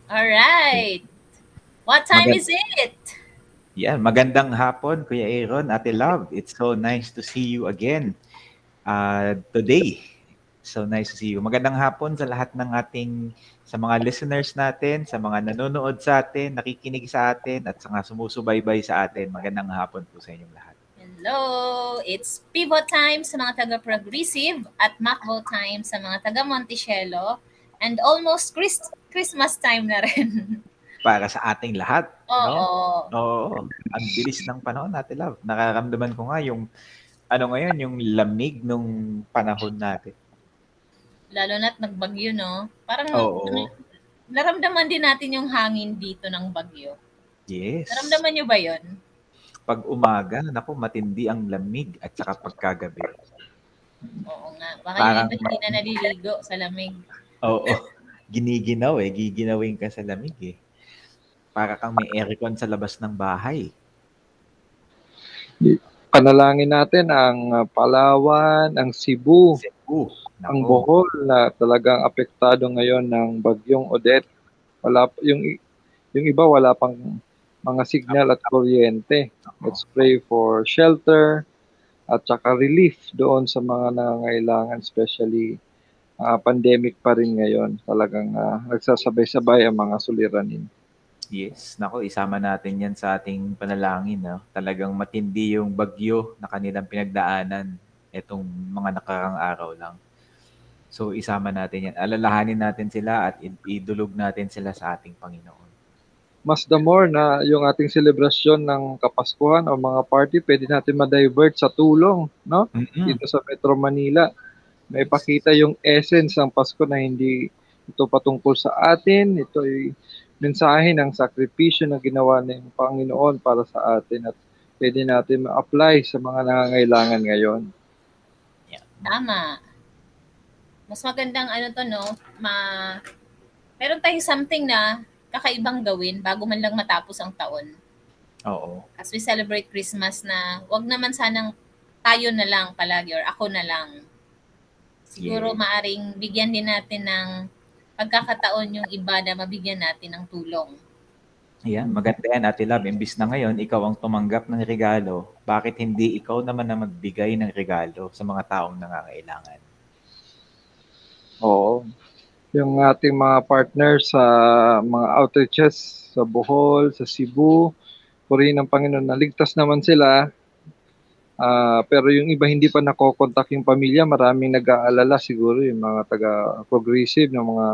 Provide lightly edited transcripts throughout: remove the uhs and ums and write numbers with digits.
Alright. What time Magand is it? magandang hapon Kuya Aaron, Ate Love. It's so nice to see you again, today. So nice to see you. Magandang hapon sa lahat ng sa mga listeners natin, sa mga nanonood sa atin, nakikinig sa atin, at sa mga sumusubaybay sa atin. Magandang hapon po sa inyong lahat. Hello. It's pivot time sa mga taga-progressive at Macbo time sa mga taga-Monticello and almost Christmas time na rin. Para sa ating lahat, no? Oo. Oo, ang bilis ng panahon, Ate Love. Nararamdaman ko nga yung ngayon, yung lamig nung panahon natin. Lalo na't nagbagyo, no? Parang Oo, naramdaman din natin yung hangin dito ng bagyo. yes. Naramdaman nyo ba yon? 'Pag umaga, naku matindi ang lamig at saka pagkagabi. Oo nga. Baka yung Parang iba hindi na naliligo sa lamig. oo, giniginaw, giginawin ka sa lamig, eh. Para kang may aircon sa labas ng bahay. Panalangin natin ang Palawan, ang Cebu, Cebu, ang naku, Bohol na talagang apektado ngayon ng bagyong Odette. Yung iba wala pang mga signal at kuryente. naku. Let's pray for shelter at saka relief doon sa mga nangangailangan, especially pandemic pa rin ngayon. Talagang nagsasabay-sabay ang mga suliranin. Yes, naku isama natin 'yan sa ating panalangin 'no. Talagang matindi yung bagyo na kanilang pinagdaanan etong mga nakaraang araw lang. So, isama natin 'yan. Alalahanin natin sila at idulog natin sila sa ating Panginoon. Mas the more na yung ating selebrasyon ng Kapaskuhan o mga party, pwede natin ma-divert sa tulong, no? Mm. Dito sa Metro Manila, may Yes. pakita yung essence ng Pasko na hindi ito patungkol sa atin, ito ay mensahe ng sakripisyo na ginawa ng Panginoon para sa atin at pwede natin ma-apply sa mga nangangailangan ngayon. Yeah. Tama. Mas magandang ano to, no? Meron tayong something na kakaibang gawin bago man lang matapos ang taon. Oo. As we celebrate Christmas na wag naman sanang tayo na lang palagi or ako na lang. Siguro Yes. maaring bigyan din natin ng pagkakataon yung iba na mabigyan natin ng tulong. Ayan, maganda yan, Ate Love. Imbis na ngayon, ikaw ang tumanggap ng regalo, bakit hindi ikaw naman ang magbigay ng regalo sa mga taong nangangailangan? Oo. Yung ating mga partners sa mga outreaches sa Bohol, sa Cebu, purihin ng Panginoon na ligtas naman sila. Pero yung iba hindi pa nakokontak yung pamilya, maraming nag-aalala siguro yung mga taga-progressive, yung mga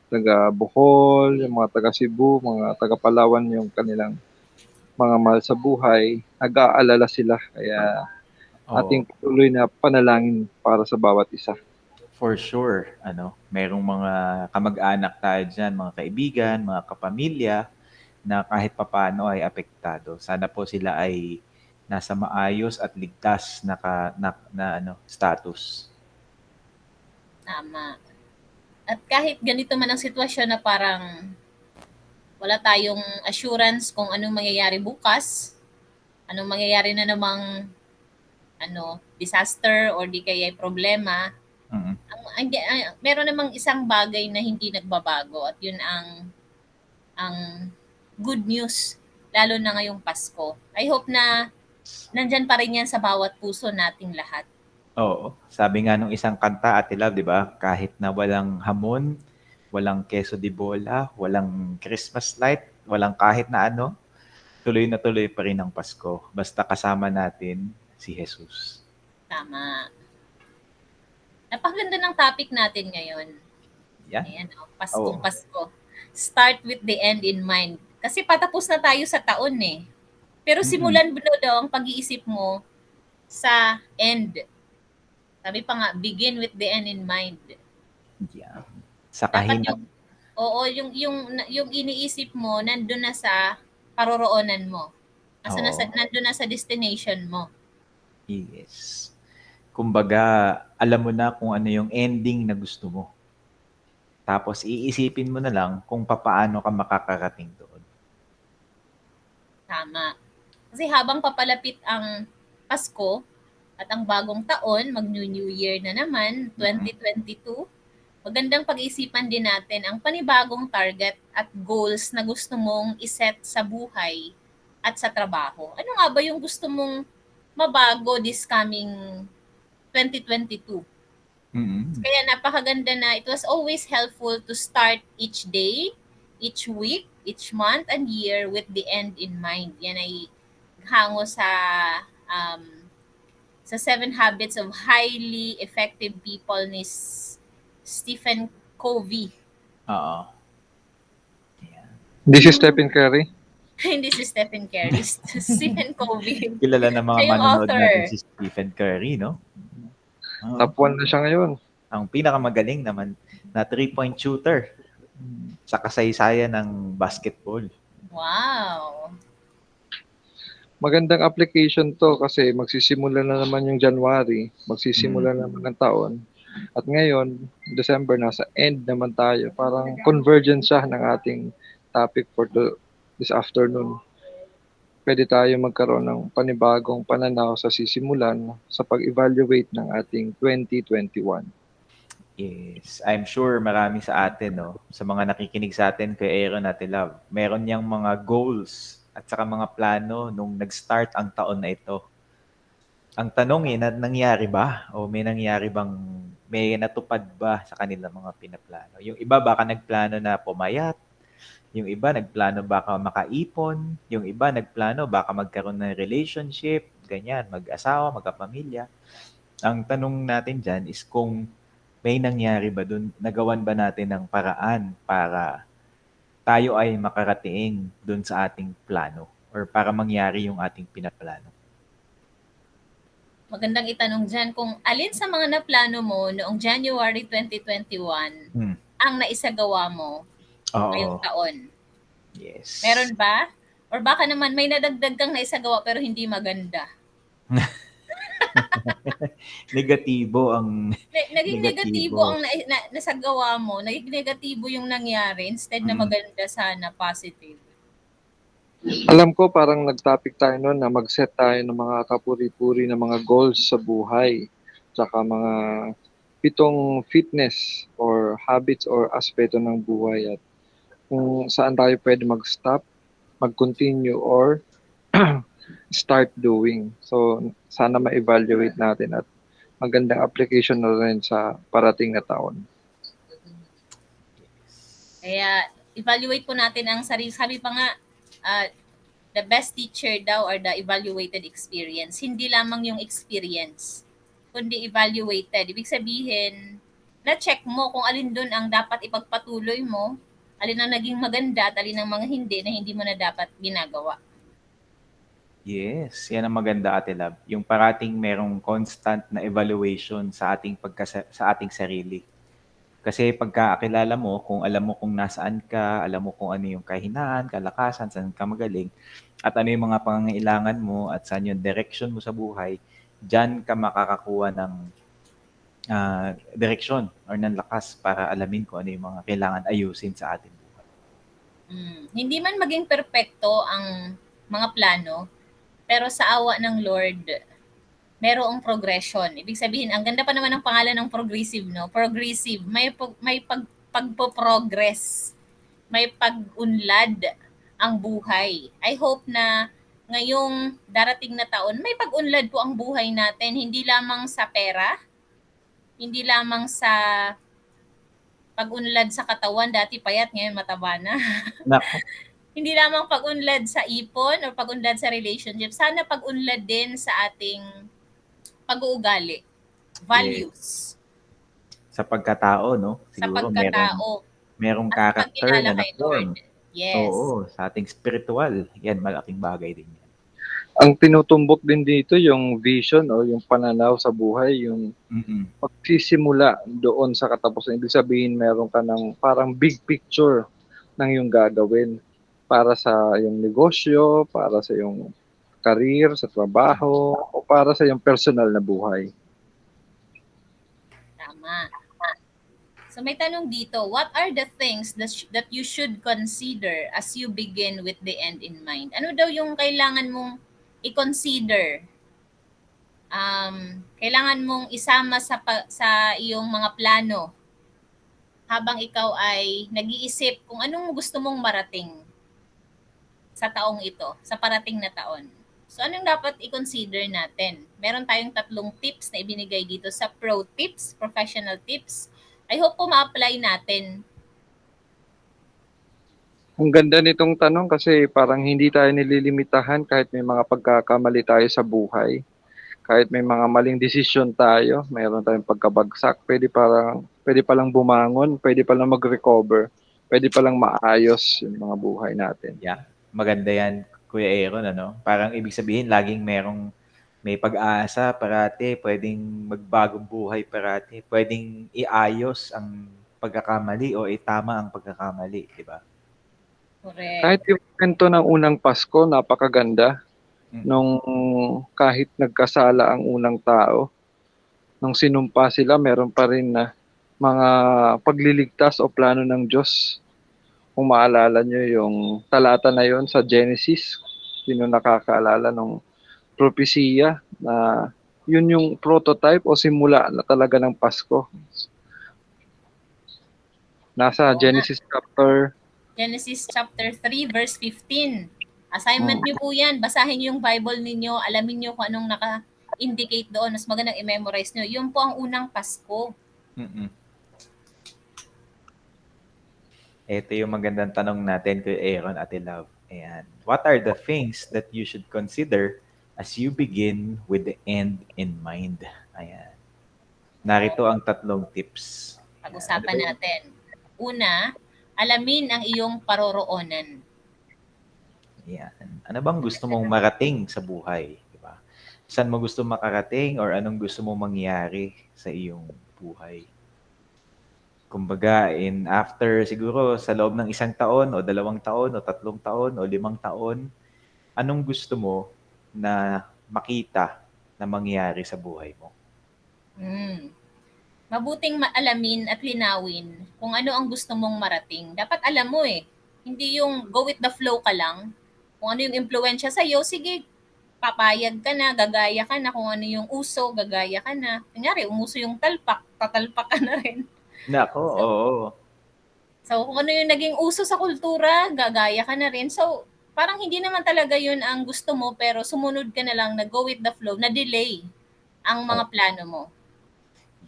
taga-Bohol, yung mga taga-Cebu, mga taga-Palawan, yung kanilang mga mahal sa buhay, nag-aalala sila. Kaya Oo, ating patuloy na panalangin para sa bawat isa. for sure. Merong mga kamag-anak tayo dyan, mga kaibigan, mga kapamilya, na kahit papaano ay apektado. Sana po sila ay nasa maayos at ligtas na status. Tama. At kahit ganito man ang sitwasyon na parang wala tayong assurance kung anong mangyayari bukas, anong mangyayari na namang disaster or di kaya problema, Mm. meron namang isang bagay na hindi nagbabago at yun ang good news lalo na ngayong Pasko. I hope na nandyan pa rin yan sa bawat puso nating lahat. Oo. Sabi nga nung isang kanta, Ate Love, 'di ba? Kahit na walang hamon, walang queso de bola, walang Christmas light, walang kahit na ano, tuloy na tuloy pa rin ang Pasko. Basta kasama natin si Jesus. Tama. Napakaganda ng topic natin ngayon. Yan. Ayan, Paskong Oo. Pasko. Start with the end in mind. Kasi patapos na tayo sa taon eh. Pero Mm. simulan mo daw ang pag-iisip mo sa end. Sabi pa nga, begin with the end in mind. Yan. Sa Dapat kahinat. yung iniisip mo nandun na sa paroroonan mo. Oo. Nandun na sa destination mo. Yes. Kumbaga, alam mo na kung ano yung ending na gusto mo. Tapos iisipin mo na lang kung papaano ka makakarating doon. Tama. Kasi habang papalapit ang Pasko at ang bagong taon, mag-New Year na naman, 2022, magandang pag-isipan din natin ang panibagong target at goals na gusto mong iset sa buhay at sa trabaho. Ano nga ba yung gusto mong mabago this coming 2022? Mm. Kaya napakaganda na it was always helpful to start each day, each week, each month and year with the end in mind. Yan ay hango sa Seven Habits of Highly Effective People ni Stephen Covey. Oo. This is Stephen Curry. Hindi si Stephen Curry, Stephen Covey. Kilala ng mga Siya yung manonood author. natin si Stephen Curry, no? Oo. Top 1 na siya ngayon. Ang pinakamagaling naman na 3-point shooter sa kasaysayan ng basketball. Wow. Magandang application to kasi magsisimula na naman yung January, magsisimula na naman ang taon. At ngayon, December, nasa end naman tayo. Parang convergence siya ng ating topic for this afternoon. Pwede tayo magkaroon ng panibagong pananaw sa sisimulan sa pag-evaluate ng ating 2021. Yes, I'm sure marami sa atin, no, sa mga nakikinig sa atin kay Aaron at Love, meron niyang mga goals at saka mga plano nung nag-start ang taon na ito. Ang tanong nangyari ba? O may nangyari bang, may natupad ba sa kanila mga pinaplano? Yung iba baka nagplano na pumayat, yung iba nagplano baka makaipon, yung iba nagplano baka magkaroon ng relationship, ganyan, mag-asawa, magkapamilya. Ang tanong natin dyan is kung may nangyari ba dun, nagawan ba natin ng paraan para tayo ay makarating dun sa ating plano or para mangyari yung ating pinaplano. Magandang itanong dyan kung alin sa mga naplano mo noong January 2021 ang naisagawa mo ngayong taon. Yes. Meron ba? Or baka naman may nadagdag kang naisagawa pero hindi maganda. Negatibo ang Naging negatibo ang nasagawa mo, naging negatibo yung nangyari instead na maganda sana positive. Alam ko parang nag-topic tayo noon na mag-set tayo ng mga kapuri-puri na mga goals sa buhay. Tsaka mga 7 fitness or habits or aspeto ng buhay at kung saan tayo pwede mag-stop, mag-continue or start doing. So sana ma-evaluate natin at magandang application na rin sa parating na taon. Kaya evaluate po natin ang sarili. Sabi pa nga, the best teacher daw or the evaluated experience. Hindi lamang yung experience, kundi evaluated. Ibig sabihin, na-check mo kung alin doon ang dapat ipagpatuloy mo, alin ang naging maganda at alin ang mga na hindi mo na dapat ginagawa. Yes, yan ang maganda, Ate Love. Yung parating merong constant na evaluation sa ating sarili. Kasi pagkakilala mo, kung alam mo kung nasaan ka, alam mo kung ano yung kahinaan, kalakasan, saan ka magaling, at ano yung mga pangangailangan mo at saan yung direction mo sa buhay, dyan ka makakakuha ng direction or ng lakas para alamin kung ano yung mga kailangan ayusin sa ating buhay. Hindi man maging perpekto ang mga plano, pero sa awa ng Lord, merong progression. Ibig sabihin, ang ganda pa naman ng pangalan ng progressive, no? Progressive. May pagpo-progress. May pag-unlad ang buhay. I hope na ngayong darating na taon, may pag-unlad po ang buhay natin. Hindi lamang sa pera, hindi lamang sa pag-unlad sa katawan. Dati payat, ngayon mataba na. Nako. Hindi lamang pag-unlad sa ipon o pag-unlad sa relationship. Sana pag-unlad din sa ating pag-uugali, values. Sa pagkatao, no? Sa Siguro pagkatao. merong At character pagkilala na kay Lord. Yes. Oo, sa ating spiritual. Yan, malaking bagay din yan. Ang tinutumbok din dito yung vision o yung pananaw sa buhay, yung magsisimula doon sa katapusan. Ibig sabihin, meron ka ng parang big picture ng yung gagawin para sa yung negosyo, para sa yung career, sa trabaho, o para sa yung personal na buhay. Tama. So may tanong dito, what are the things that you should consider as you begin with the end in mind? Ano daw yung kailangan mong i-consider? Kailangan mong isama sa iyong mga plano habang ikaw ay nag-iisip kung anong gusto mong marating sa taong ito, sa parating na taon. So, anong dapat i-consider natin? Meron tayong 3 tips na ibinigay dito sa pro tips, professional tips. I hope po ma-apply natin. Ang ganda nitong tanong kasi parang hindi tayo nililimitahan kahit may mga pagkakamali tayo sa buhay. Kahit may mga maling desisyon tayo, mayroon tayong pagkabagsak, pwede palang bumangon, pwede palang mag-recover, pwede palang maayos yung mga buhay natin. Yeah. Maganda yan, Kuya Aaron, ano? Parang ibig sabihin, laging may pag-asa parati, pwedeng magbagong buhay parati, pwedeng iayos ang pagkakamali o itama ang pagkakamali, di ba? Correct. Kahit yung kwento ng unang Pasko, napakaganda. Mm. Nung kahit nagkasala ang unang tao, nung sinumpa sila, meron pa rin na mga pagliligtas o plano ng Diyos. Kung maalala nyo yung talata na yon sa Genesis, sino nakakaalala nung propesiya na yun yung prototype o simula na talaga ng Pasko. Nasa Oo nga. Genesis Genesis chapter 3 verse 15. Assignment niyo po yan. Basahin niyo yung Bible ninyo. Alamin niyo kung anong naka-indicate doon. Mas magandang i-memorize niyo. Yun po ang unang Pasko. Mm-mm. Ito yung magandang tanong natin kay Aaron Ate Love. Ayan. What are the things that you should consider as you begin with the end in mind? Ayan. Narito ang 3 tips. Pag-usapan natin. Una, alamin ang iyong paroroonan. Ayan. Ano bang gusto mong marating sa buhay? Diba? Saan mo gusto makarating or anong gusto mong mangyari sa iyong buhay? Kumbaga, after siguro sa loob ng 1 taon o 2 taon o 3 taon o 5 taon, anong gusto mo na makita na mangyari sa buhay mo? Mabuting maalamin at linawin kung ano ang gusto mong marating. Dapat alam mo eh. Hindi yung go with the flow ka lang. Kung ano yung impluensya sa'yo, sige, papayag ka na, gagaya ka na. Kung ano yung uso, gagaya ka na. Kunyari, umuso yung talpak, tatalpak ka na rin. Nako, oo. So, kung ano yung naging uso sa kultura, gagaya ka na rin. So, parang hindi naman talaga yun ang gusto mo, pero sumunod ka na lang na go with the flow, na delay ang mga plano mo.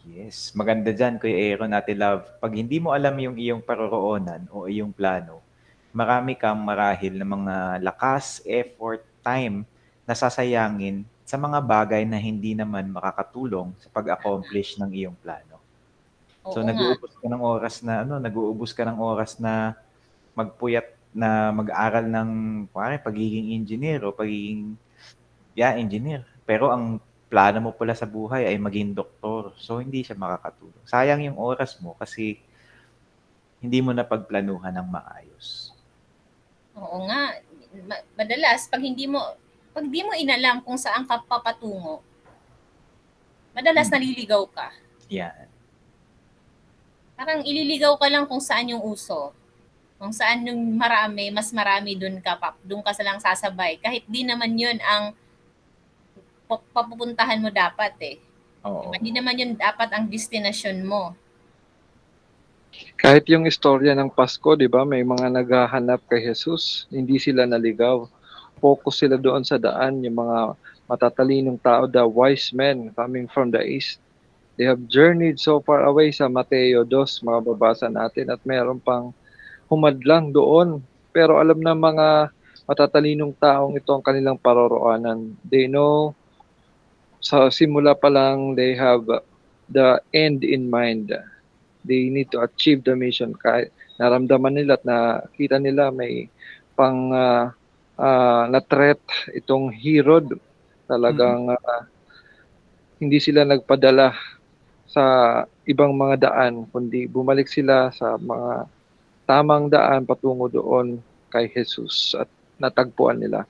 Yes, maganda dyan, Kuya Aaron, Ate Love. Pag hindi mo alam yung iyong paroroonan o iyong plano, marami kang marahil ng mga lakas, effort, time na sasayangin sa mga bagay na hindi naman makakatulong sa pag-accomplish ng iyong plano. So Oo nga. nag-uubos ka ng oras na magpuyat na mag-aral ng pagiging engineer o pagiging engineer. Pero ang plano mo pala sa buhay ay maging doktor. So hindi siya makakatulong. Sayang yung oras mo kasi hindi mo na pagplanuhan ng maayos. Oo nga. Madalas, pag di mo inalam kung saan ka papatungo, madalas naliligaw ka. Yan. Parang ililigaw ka lang kung saan yung uso. Kung saan yung mas marami dun ka sa lang sasabay. Kahit di naman yun ang papupuntahan mo dapat eh. Oo. Diba? Hindi naman yun dapat ang destination mo. Kahit yung istorya ng Pasko, di ba, may mga naghahanap kay Jesus, hindi sila naligaw. Focus sila doon sa daan, yung mga matatalinong tao, the wise men coming from the east. They have journeyed so far away sa Mateo 2, mababasa natin, at meron pang humadlang doon. Pero alam na mga matatalinong taong ito ang kanilang paroroonan. They know, sa simula pa lang, they have the end in mind. They need to achieve the mission. Kahit naramdaman nila at nakita nila may pang na threat itong Herod. Talagang hindi sila nagpadala sa ibang mga daan, kundi bumalik sila sa mga tamang daan patungo doon kay Jesus at natagpuan nila.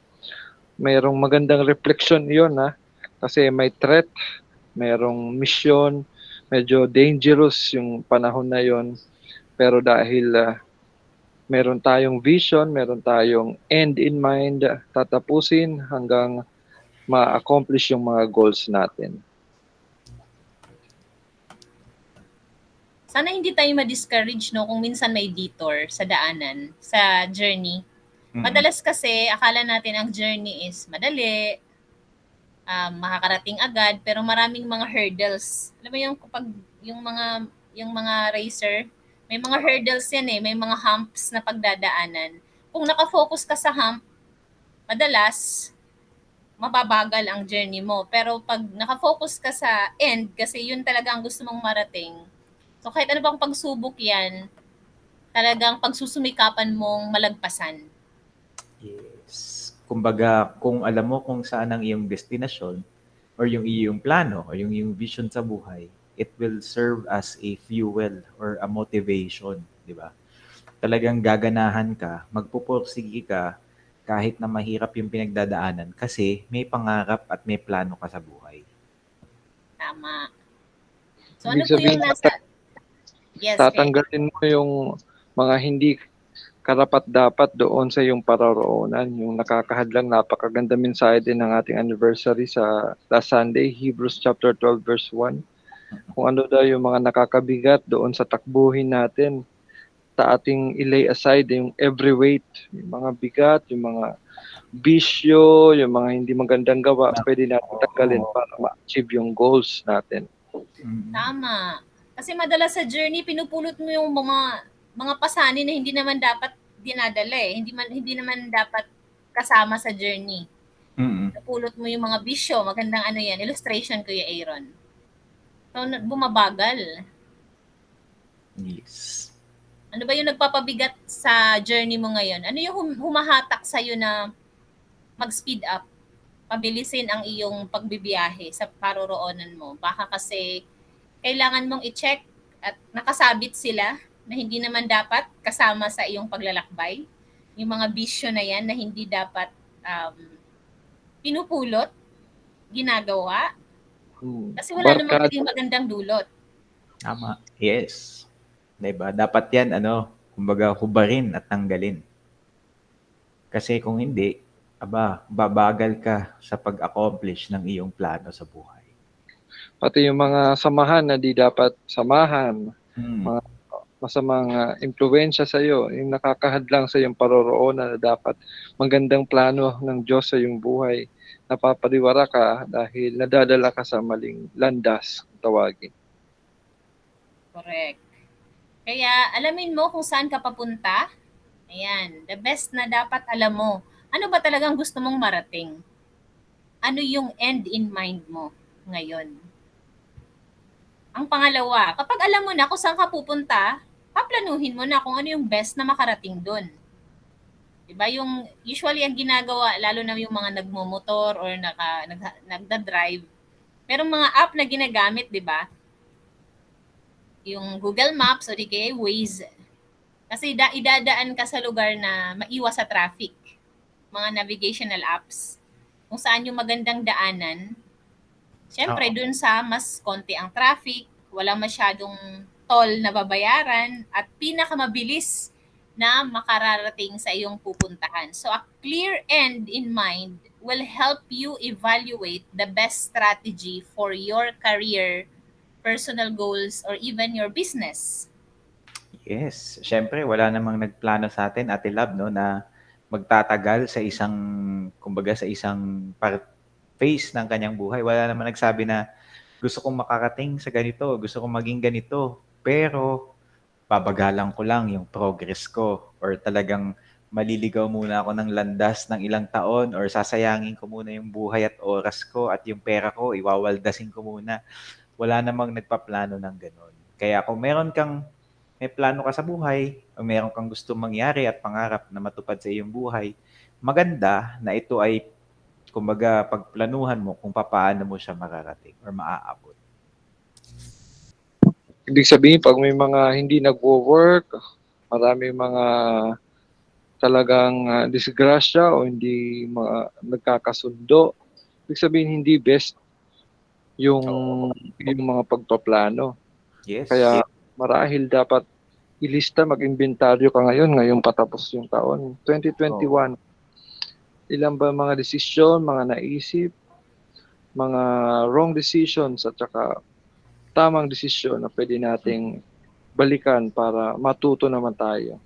Mayroong magandang reflection yon kasi may threat, mayroong mission, medyo dangerous yung panahon na yon, pero dahil meron tayong vision, meron tayong end in mind, tatapusin hanggang ma-accomplish yung mga goals natin. sana hindi tayo ma-discourage, no, kung minsan may detour sa daanan, sa journey. Madalas kasi, akala natin ang journey is madali, makakarating agad, pero maraming mga hurdles. Alam mo yung kapag yung mga racer, may mga hurdles yan eh, may mga humps na pagdadaanan. Kung nakafocus ka sa hump, madalas mababagal ang journey mo. Pero pag nakafocus ka sa end, kasi yun talaga ang gusto mong marating, so kahit ano bang pagsubok yan, talagang pagsusumikapan mong malagpasan. Yes. Kumbaga, kung alam mo kung saan ang iyong destinasyon or yung iyong plano or yung iyong vision sa buhay, it will serve as a fuel or a motivation, di ba? Talagang gaganahan ka, magpupursige ka kahit na mahirap yung pinagdadaanan kasi may pangarap at may plano ka sa buhay. Tama. So Ibig ano po yung sabihin, nasa... Yes, Kay. tatanggalin mo yung mga hindi karapat-dapat doon sa iyong paroroonan. Yung nakakahadlang, napakaganda mensahe din ng ating anniversary sa last Sunday, Hebrews chapter 12 verse 1. Kung ano daw yung mga nakakabigat doon sa takbuhin natin, sa ating ilay aside yung every weight, yung mga bigat, yung mga bisyo, yung mga hindi magandang gawa, pwede natin tanggalin para ma-achieve yung goals natin. Tama. Kasi madalas sa journey, pinupulot mo yung mga pasanin na hindi naman dapat dinadala eh. Hindi naman dapat kasama sa journey. Napulot mo yung mga bisyo, magandang ano yan, illustration, Kuya Aaron. So, bumabagal. Yes. Ano ba yung nagpapabigat sa journey mo ngayon? Ano yung humahatak sa'yo na mag-speed up? Pabilisin ang iyong pagbibiyahe sa paroroonan mo. Baka kasi kailangan mong i-check at nakasabit sila na hindi naman dapat kasama sa iyong paglalakbay. Yung mga bisyo na yan na hindi dapat pinupulot, ginagawa. Kasi wala namang naging magandang dulot. Tama. Yes. Diba? Dapat yan, kumbaga hubarin at tanggalin. Kasi kung hindi, babagal ka sa pag-accomplish ng iyong plano sa buhay. Pati yung mga samahan na di dapat samahan, mga masamang impluwensya sa iyo, yung nakakahadlang sa iyong paroroonan na dapat magandang plano ng Diyos sa iyong buhay, napapariwara ka dahil nadadala ka sa maling landas, tawagin. Correct. Kaya alamin mo kung saan ka papunta. Ayan, the best na dapat alam mo. Ano ba talagang gusto mong marating? Ano yung end in mind mo ngayon? Ang pangalawa, kapag alam mo na kung saan ka pupunta, paplanuhin mo na kung ano yung best na makarating doon. Diba? Yung usually ang ginagawa, lalo na yung mga nagmumotor or nagda-drive, merong mga app na ginagamit, diba? Yung Google Maps o di kaya Waze. Kasi idadaan ka sa lugar na maiwas sa traffic. Mga navigational apps. Kung saan yung magandang daanan. Siyempre, dun sa mas konti ang traffic, wala masyadong toll na babayaran, at pinakamabilis na makararating sa iyong pupuntahan. So, a clear end in mind will help you evaluate the best strategy for your career, personal goals, or even your business. Yes. Siyempre, wala namang nagplano sa atin, Ate Lab, na magtatagal sa kumbaga sa isang phase ng kanyang buhay. Wala namang nagsabi na gusto kong makarating sa ganito, gusto kong maging ganito, pero babagalan ko lang yung progress ko or talagang maliligaw muna ako ng landas ng ilang taon or sasayangin ko muna yung buhay at oras ko at yung pera ko, iwawaldasin ko muna. Wala namang nagpaplano ng ganun. Kaya kung may plano ka sa buhay o meron kang gusto mangyari at pangarap na matupad sa iyong buhay, maganda na ito ay kumbaga pagplanuhan mo kung paano mo siya makarating or maaabot. Ibig sabihin, pag may mga hindi nagwo-work, marami mga talagang disgrasya o hindi nagkakasundo, ibig sabihin hindi best yung mga pagpaplano. Yes. Kaya marahil dapat ilista, mag-inventaryo ka ngayong patapos yung taon. 2021, ilan ba mga desisyon, mga naisip, mga wrong decisions at saka tamang desisyon na pwede nating balikan para matuto naman tayo.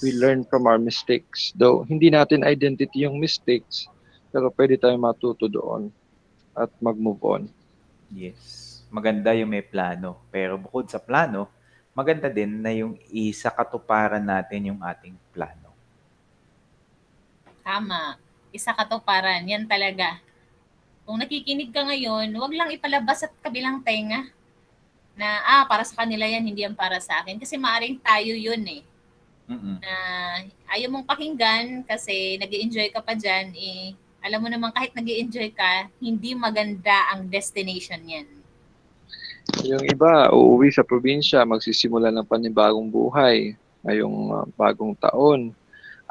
We learn from our mistakes. Though hindi natin identity yung mistakes, pero pwede tayong matuto doon at mag-move on. Yes. Maganda yung may plano. Pero bukod sa plano, maganda din na yung isa katuparan natin yung ating plano. Tama. Isa katuparan. Yan talaga. Kung nakikinig ka ngayon, wag lang ipalabas at kabilang tenga na, para sa kanila yan, hindi yan para sa akin. Kasi maaring tayo yun eh. Mm-mm. Na ayaw mong pakinggan kasi nag enjoy ka pa dyan, alam mo naman kahit nag enjoy ka, hindi maganda ang destination yan. Yung iba, uuwi sa probinsya, magsisimula ng panibagong buhay ngayong bagong taon.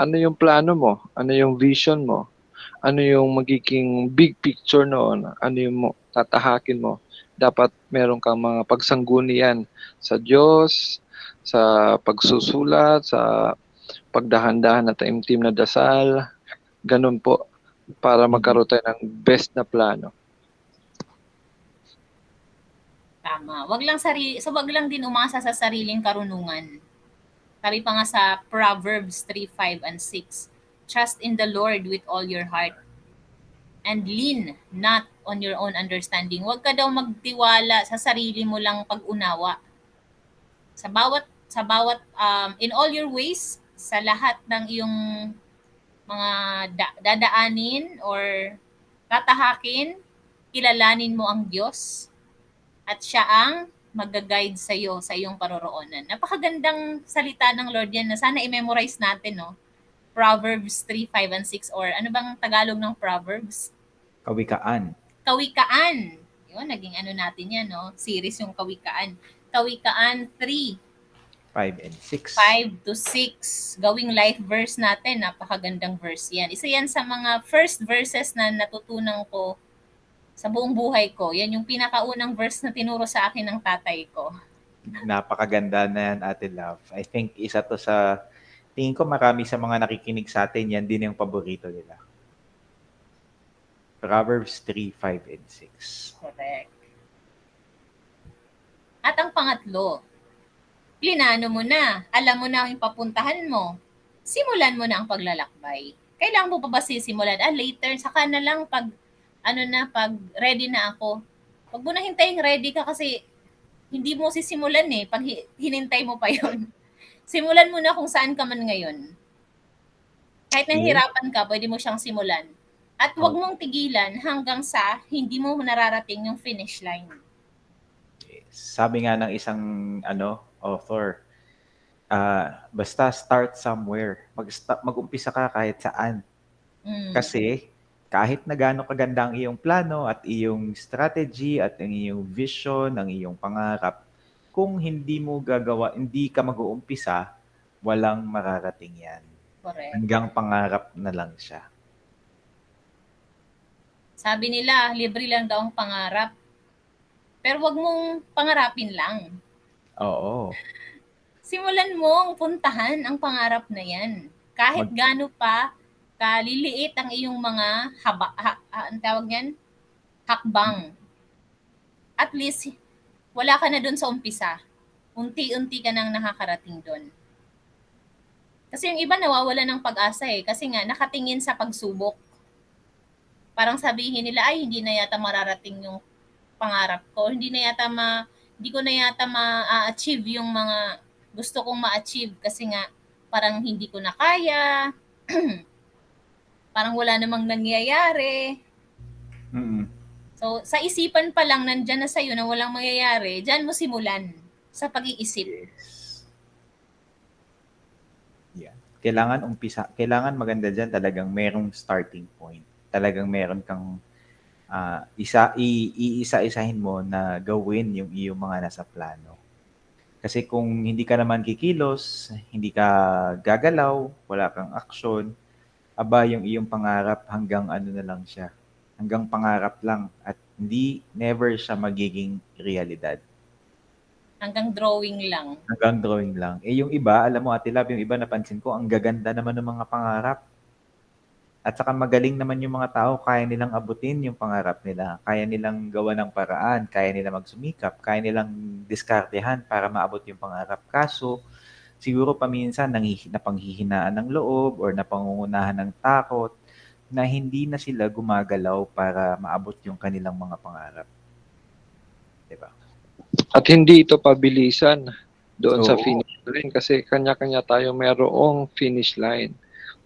Ano yung plano mo? Ano yung vision mo? Ano yung magiging big picture noon? Ano yung tatahakin mo? Dapat meron kang mga pagsangunian sa Diyos, sa pagsusulat, sa pagdahan-dahan na taimtim na dasal. Ganun po, para magkaroon tayo ng best na plano. Tama. Wag lang din umasa sa sariling karunungan. Sabi pa nga sa Proverbs 3, 5, and 6, trust in the Lord with all your heart and lean not on your own understanding. Huwag ka daw magtiwala sa sarili mo lang pag-unawa. In all your ways, sa lahat ng iyong mga dadaanin or tatahakin, kilalanin mo ang Diyos at siya ang mag-guide sa iyo sa iyong paroroonan. Napakagandang salita ng Lord yan na sana i-memorize natin, no? Proverbs 3, 5, and 6, or ano bang Tagalog ng Proverbs? Kawikaan. Kawikaan. Yun, naging ano natin yan, no? Series yung Kawikaan. Kawikaan 3, 5 and 6. 5 to 6. Gawing life verse natin. Napakagandang verse yan. Isa yan sa mga first verses na natutunan ko sa buong buhay ko. Yan yung pinakaunang verse na tinuro sa akin ng tatay ko. Napakaganda na yan, Ate Love. I think isa to sa, tingin ko marami sa mga nakikinig sa atin, yan din yung paborito nila. Proverbs 3, 5, and 6. Correct. At ang pangatlo, plinano mo na, alam mo na ang papuntahan mo, simulan mo na ang paglalakbay. Kailangan mo pa ba sisimulan? Later, saka na lang pag ready na ako. Huwag mo na hintayin ready ka kasi hindi mo sisimulan eh, pag hinintay mo pa yon. Simulan mo na kung saan ka man ngayon. Kahit nahihirapan ka, pwede mo siyang simulan. At huwag mong tigilan hanggang sa hindi mo nararating yung finish line. Sabi nga ng isang author, basta start somewhere. Mag-umpisa ka kahit saan. Kasi kahit na gaano kaganda ang iyong plano at iyong strategy at ang iyong vision, ang iyong pangarap, kung hindi mo gagawa, hindi ka mag-uumpisa, walang mararating yan. Correct. Hanggang pangarap na lang siya. Sabi nila, libre lang daw ang pangarap. Pero wag mong pangarapin lang. Oo. Simulan mong puntahan ang pangarap na yan. Kahit gaano pa kaliliit ang iyong mga ang tawag niyan? Hakbang. At least, wala ka na dun sa umpisa. Unti-unti ka nang nakakarating dun. Kasi yung iba nawawala ng pag-asa eh. Kasi nga, nakatingin sa pagsubok. Parang sabihin nila, ay, hindi na yata mararating yung pangarap ko. Hindi ko na yata ma-achieve yung mga gusto kong ma-achieve kasi nga parang hindi ko na kaya. Parang wala namang nangyayari. Mm-mm. So, sa isipan pa lang nandyan na sa'yo na walang mangyayari, dyan mo simulan sa pag-iisip. Yeah. Kailangan maganda dyan talagang merong starting point. Talagang meron kang iisa-isahin mo na gawin yung iyong mga nasa plano. Kasi kung hindi ka naman kikilos, hindi ka gagalaw, wala kang aksyon, yung iyong pangarap hanggang ano na lang siya. Hanggang pangarap lang at never siya magiging realidad. Hanggang drawing lang. Hanggang drawing lang. Yung iba, alam mo Ate Love, yung iba napansin ko, ang gaganda naman ng mga pangarap. At saka magaling naman yung mga tao, kaya nilang abutin yung pangarap nila. Kaya nilang gawa ng paraan, kaya nilang magsumikap, kaya nilang diskartehan para maabot yung pangarap. Kaso, siguro paminsan napanghihinaan ng loob or napangungunahan ng takot na hindi na sila gumagalaw para maabot yung kanilang mga pangarap. Diba? At hindi ito pabilisan doon sa Oo. finish line kasi kanya-kanya tayo mayroong finish line.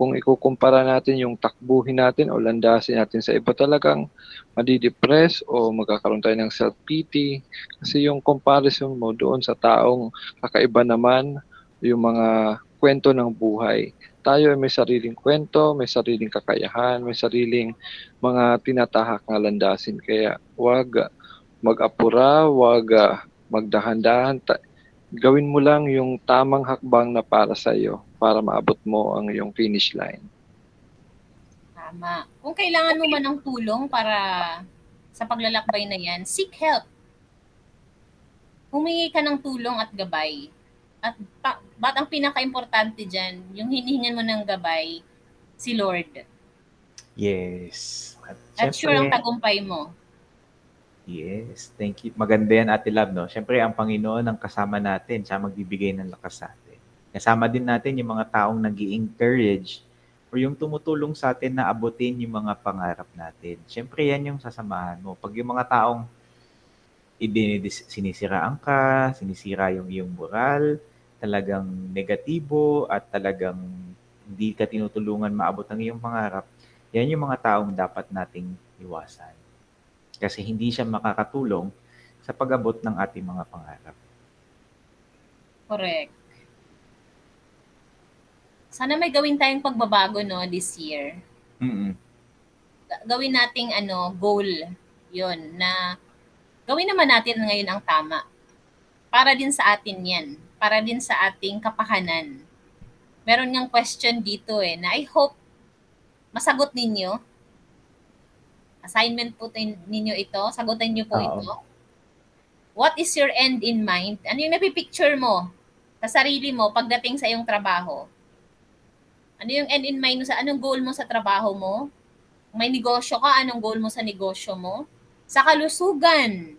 Kung ikukumpara natin yung takbuhin natin o landasin natin sa iba, talagang madidepress o magkakaroon tayo ng self-pity kasi yung comparison mo doon sa taong kakaiba naman yung mga kwento ng buhay. Tayo ay may sariling kwento, may sariling kakayahan, may sariling mga tinatahak na landasin. Kaya wag mag-apura, wag magdahan-dahan. Gawin mo lang yung tamang hakbang na para sa iyo para maabot mo ang iyong finish line. Tama. Kung kailangan mo man ng tulong para sa paglalakbay na yan, seek help. Humingi ka ng tulong at gabay. At ba't ang pinaka-importante dyan, yung hinihingan mo ng gabay, si Lord. Yes. At sure ang syempre, tagumpay mo. yes, thank you. Maganda yan, Ate Love, no? Siyempre, ang Panginoon ang kasama natin. Siya magbibigay ng lakas sa atin. Kasama din natin yung mga taong nag-i-encourage o yung tumutulong sa atin na abutin yung mga pangarap natin. Siyempre, yan yung sasamahan mo. Pag yung mga taong sinisiraan ka, sinisira yung iyong moral, talagang negatibo at talagang hindi ka tinutulungan maabot ang iyong pangarap, yan yung mga taong dapat nating iwasan. Kasi hindi siya makakatulong sa pag-abot ng ating mga pangarap. Correct. Sana may gawin tayong pagbabago no this year. Mm-mm. Gawin nating goal 'yon na gawin naman natin ngayon ang tama. Para din sa atin 'yan, para din sa ating kapakanan. Meron ngang question dito na I hope masagot ninyo. Assignment po ninyo ito, sagutin niyo po Oo. ito. What is your end in mind? Ano yung napipicture mo sa sarili mo pagdating sa iyong trabaho? Ano yung end in mind mo anong goal mo sa trabaho mo? Kung may negosyo ka, anong goal mo sa negosyo mo? Sa kalusugan,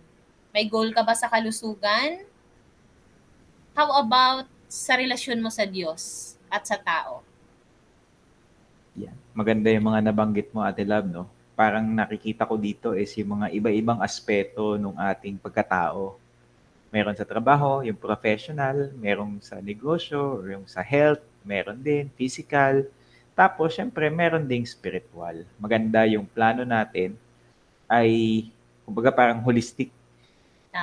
may goal ka ba sa kalusugan? How about sa relasyon mo sa Diyos at sa tao? Yan. Maganda yung mga nabanggit mo, Ate Love, no? Parang nakikita ko dito is yung mga iba-ibang aspeto ng ating pagkatao. Meron sa trabaho, yung professional, meron sa negosyo, or yung sa health, meron din, physical. Tapos, syempre, meron ding spiritual. Maganda yung plano natin ay, kumbaga parang holistic.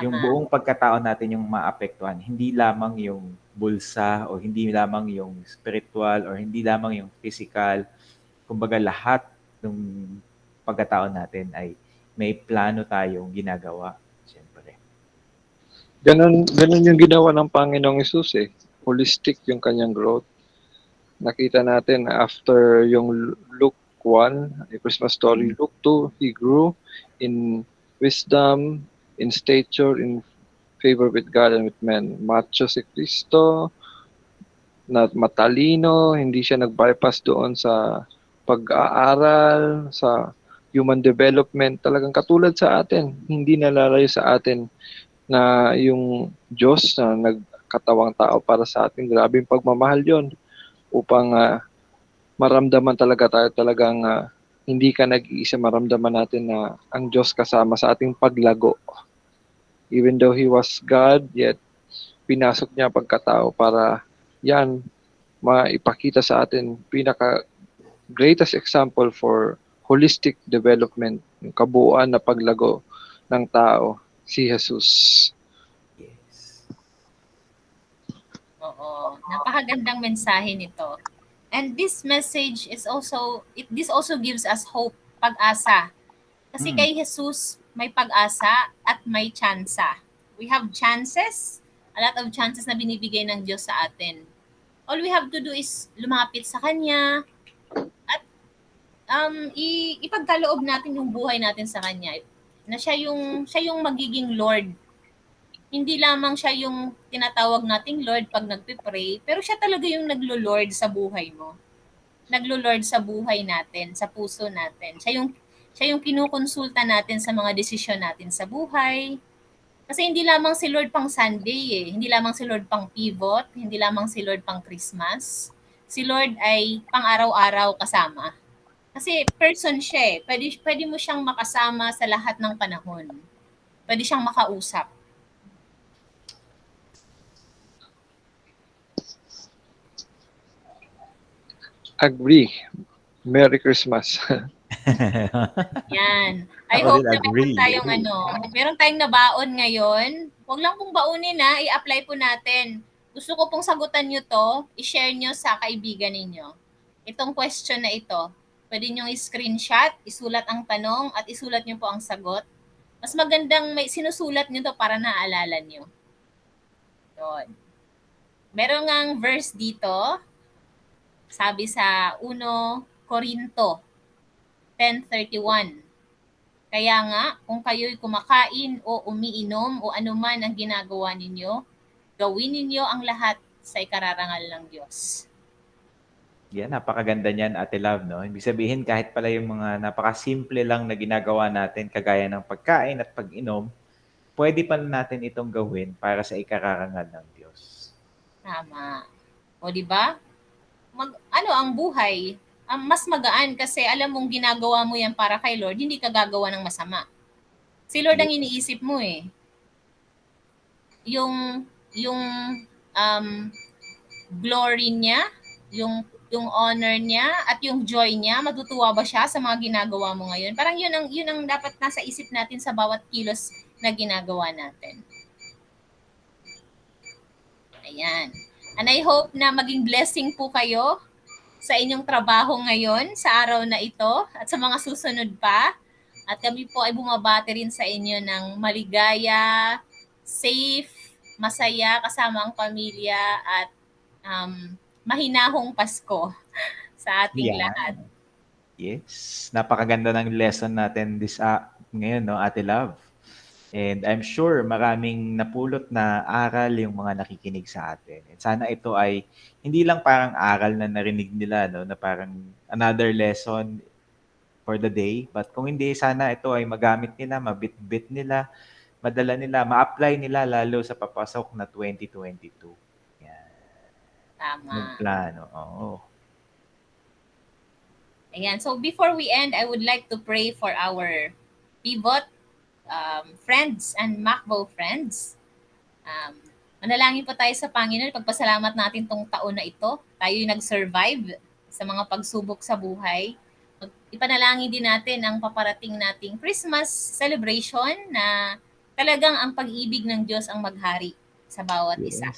Yung Tama. buong pagkatao natin yung maapektuhan. Hindi lamang yung bulsa o hindi lamang yung spiritual or hindi lamang yung physical. Kumbaga lahat ng pagkatao natin ay may plano tayong ginagawa. Siyempre. Ganun yung ginawa ng Panginoong Hesus Holistic yung kanyang growth. Nakita natin after yung Luke 1, a Christmas story, Luke 2, he grew in wisdom, in stature, in favor with God and with men. Macho si Cristo, na matalino, hindi siya nag-bypass doon sa pag-aaral, sa human development. Talagang katulad sa atin, hindi nalalayo sa atin na yung Diyos na nagkatawang tao para sa atin. Grabing pagmamahal yon upang maramdaman talaga tayo talagang hindi ka nag-iisa, maramdaman natin na ang Diyos kasama sa ating paglago. Even though He was God, yet pinasok niya pagkatao para yan maipakita sa atin pinaka greatest example for holistic development, yung kabuuan na paglago ng tao, si Jesus. Yes. Oo. Napakagandang mensahe nito. And this message is this also gives us hope, pag-asa. Kasi kay Jesus, may pag-asa at may tsansa. We have chances, a lot of chances na binibigay ng Diyos sa atin. All we have to do is lumapit sa Kanya at ipagkaloob natin yung buhay natin sa Kanya. Na siya yung magiging Lord. Hindi lamang siya yung tinatawag nating Lord pag nagpe-pray, pero siya talaga yung naglo-Lord sa buhay mo. naglo-Lord sa buhay natin, sa puso natin. Siya yung kinukonsulta natin sa mga desisyon natin sa buhay. Kasi hindi lamang si Lord pang Sunday eh. Hindi lamang si Lord pang pivot, hindi lamang si Lord pang Christmas. Si Lord ay pang araw-araw kasama. Kasi person siya eh. Pwede mo siyang makasama sa lahat ng panahon. Pwede siyang makausap. Agree. Merry Christmas. Yan. I Ako hope din na agree. meron tayong nabaon ngayon. Huwag lang pong baunin na, i-apply po natin. Gusto ko pong sagutan nyo to, i-share nyo sa kaibigan ninyo. Itong question na ito, pwede nyo i-screenshot, isulat ang tanong, at isulat nyo po ang sagot. Mas magandang may sinusulat nyo to para naaalala nyo. Yun. Meron ngang verse dito, sabi sa 1 Corinto 10:31. Kaya nga, kung kayo'y kumakain o umiinom o anuman ang ginagawa ninyo, gawin ninyo ang lahat sa ikararangal ng Diyos. Yan, napakaganda niyan, Ate Love, no? Ibig sabihin, kahit pala yung mga napakasimple lang na ginagawa natin, kagaya ng pagkain at pag-inom, pwede pa natin itong gawin para sa ikararangal ng Diyos. Tama. O di ba? Ang buhay, mas magaan kasi alam mong ginagawa mo yan para kay Lord, hindi ka gagawa ng masama. Si Lord ang iniisip mo eh. Yung glory niya, yung honor niya at yung joy niya, matutuwa ba siya sa mga ginagawa mo ngayon? Parang yun ang dapat nasa isip natin sa bawat kilos na ginagawa natin. Ayan. And I hope na maging blessing po kayo sa inyong trabaho ngayon, sa araw na ito, at sa mga susunod pa. At kami po ay bumabati rin sa inyo ng maligaya, safe, masaya kasama ang pamilya at mahinahong Pasko sa ating lahat. Yes. Napakaganda ng lesson natin ngayon, no, Ate Love. And I'm sure maraming napulot na aral yung mga nakikinig sa atin. And sana ito ay hindi lang parang aral na narinig nila, no, na parang another lesson for the day. But kung hindi, sana ito ay magamit nila, mabitbit nila, madala nila, ma-apply nila lalo sa papasok na 2022. Yan. Tama. Yung plano. Oo. Ayan. So before we end, I would like to pray for our pivot friends and Macbo friends. Manalangin po tayo sa Panginoon. Pagpasalamat natin tong taon na ito. Tayo yung nag-survive sa mga pagsubok sa buhay. Ipanalangin din natin ang paparating nating Christmas celebration na talagang ang pag-ibig ng Diyos ang maghari sa bawat isa.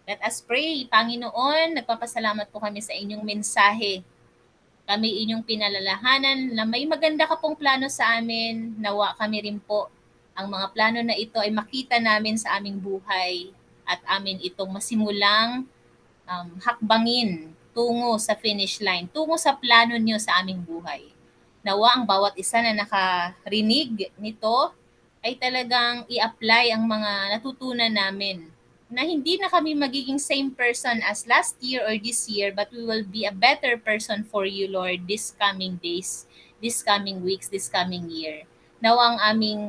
Let us pray. Panginoon, nagpapasalamat po kami sa inyong mensahe. Kami inyong pinalalahanan na may maganda ka pong plano sa amin. Nawa kami rin po. Ang mga plano na ito ay makita namin sa aming buhay at amin itong masimulang hakbangin tungo sa finish line, tungo sa plano niyo sa aming buhay. Nawa ang bawat isa na nakarinig nito ay talagang i-apply ang mga natutunan namin na hindi na kami magiging same person as last year or this year, but we will be a better person for you, Lord, this coming days, this coming weeks, this coming year. Nawa ang aming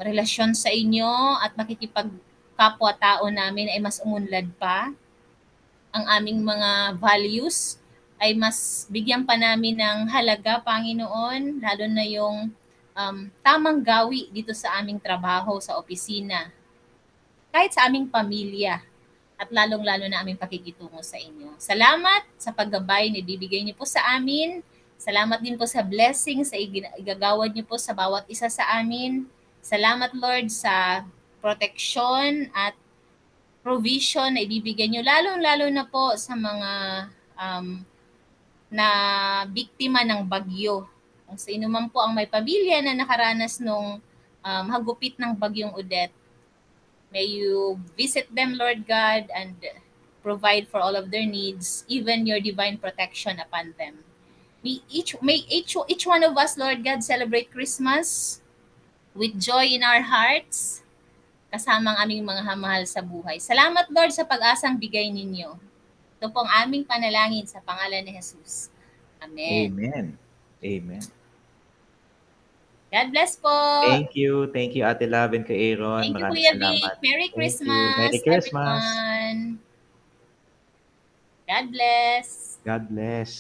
relasyon sa inyo at makikipagkapwa-tao namin ay mas umunlad pa. Ang aming mga values ay mas bigyan pa namin ng halaga, Panginoon, lalo na yung tamang gawi dito sa aming trabaho, sa opisina, kahit sa aming pamilya, at lalong-lalo na aming pakikitungo sa inyo. Salamat sa paggabay na ibibigay niyo po sa amin. Salamat din po sa blessing sa igagawad niyo po sa bawat isa sa amin. Salamat, Lord, sa protection at provision na ibibigay niyo, lalong-lalo na po sa mga na biktima ng bagyo. Kung sa inuman po ang may pamilya na nakaranas nung hagupit ng bagyong Odette, may you visit them, Lord God, and provide for all of their needs, even your divine protection upon them. May each one of us, Lord God, celebrate Christmas with joy in our hearts, kasama ang aming mga mahal sa buhay. Salamat, Lord, sa pag-asang bigay ninyo. Ito po ang aming panalangin sa pangalan ni Jesus. Amen. Amen. Amen. God bless po. Thank you. Thank you, Ate Love and kay Aaron. Thank you, Maraming Kuya salamat. Vic. Merry Thank you. Christmas, Merry Christmas. everyone. God bless. God bless.